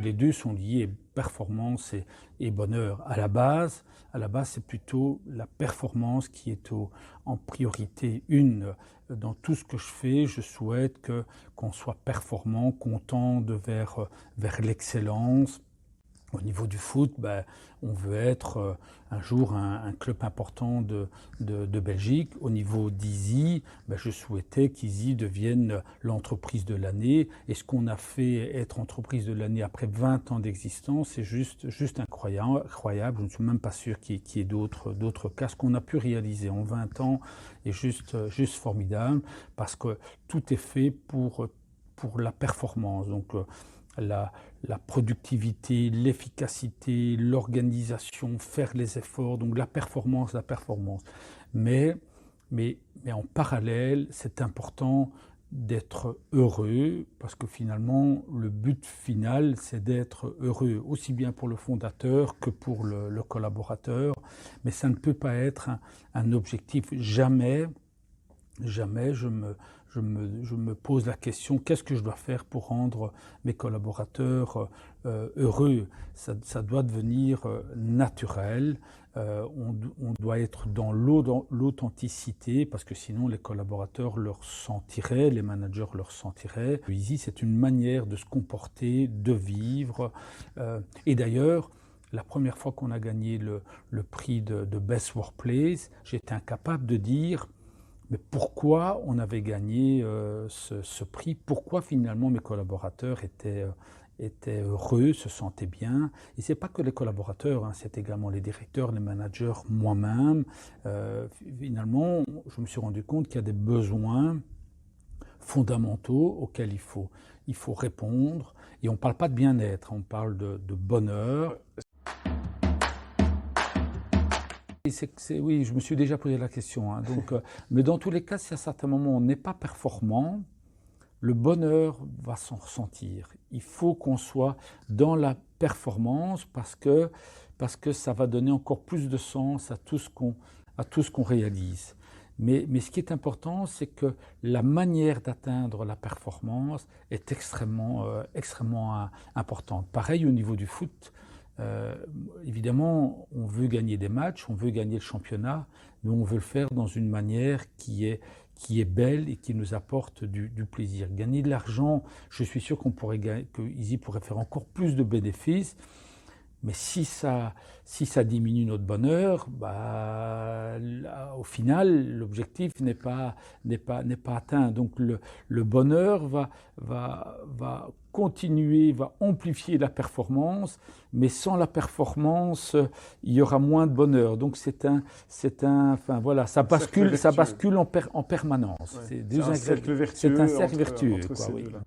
les deux sont liés, performance et bonheur. À la base, c'est plutôt la performance qui est en priorité une. Dans tout ce que je fais, je souhaite qu'on soit performant, qu'on tende vers l'excellence. Au niveau du foot, on veut être un jour un club important de Belgique. Au niveau d'Easy, je souhaitais qu'Easy devienne l'entreprise de l'année. Et ce qu'on a fait être entreprise de l'année après 20 ans d'existence, c'est juste incroyable. Je ne suis même pas sûr qu'il y ait d'autres cas. Ce qu'on a pu réaliser en 20 ans est juste formidable parce que tout est fait pour la performance. Donc, la productivité, l'efficacité, l'organisation, faire les efforts, donc la performance. Mais en parallèle, c'est important d'être heureux, parce que finalement, le but final, c'est d'être heureux, aussi bien pour le fondateur que pour le collaborateur. Mais ça ne peut pas être un objectif. Jamais je me pose la question, qu'est-ce que je dois faire pour rendre mes collaborateurs heureux? Ça doit devenir naturel. On doit être dans l'authenticité, parce que sinon les collaborateurs le ressentiraient, les managers le ressentiraient. Easy, c'est une manière de se comporter, de vivre. Et d'ailleurs, la première fois qu'on a gagné le prix de Best Workplace, j'étais incapable de dire mais pourquoi on avait gagné ce prix, pourquoi finalement mes collaborateurs étaient heureux, se sentaient bien. Et ce n'est pas que les collaborateurs, c'est également les directeurs, les managers, moi-même. Finalement, je me suis rendu compte qu'il y a des besoins fondamentaux auxquels il faut répondre. Et on ne parle pas de bien-être, on parle de bonheur. Oui, je me suis déjà posé la question. Donc, mais dans tous les cas, si à certains moments on n'est pas performant, le bonheur va s'en ressentir. Il faut qu'on soit dans la performance parce que ça va donner encore plus de sens à tout ce qu'on réalise. Mais ce qui est important, c'est que la manière d'atteindre la performance est extrêmement importante. Pareil au niveau du foot. Évidemment, on veut gagner des matchs, on veut gagner le championnat, mais on veut le faire dans une manière qui est belle et qui nous apporte du plaisir. Gagner de l'argent, je suis sûr que Easy pourrait faire encore plus de bénéfices, mais si ça diminue notre bonheur, au final, l'objectif n'est pas atteint. Donc le bonheur va continuer, va amplifier la performance, mais sans la performance, il y aura moins de bonheur. Donc ça bascule en permanence. Ouais. C'est un cercle vertueux. C'est un cercle vertueux. Entre ces deux-là.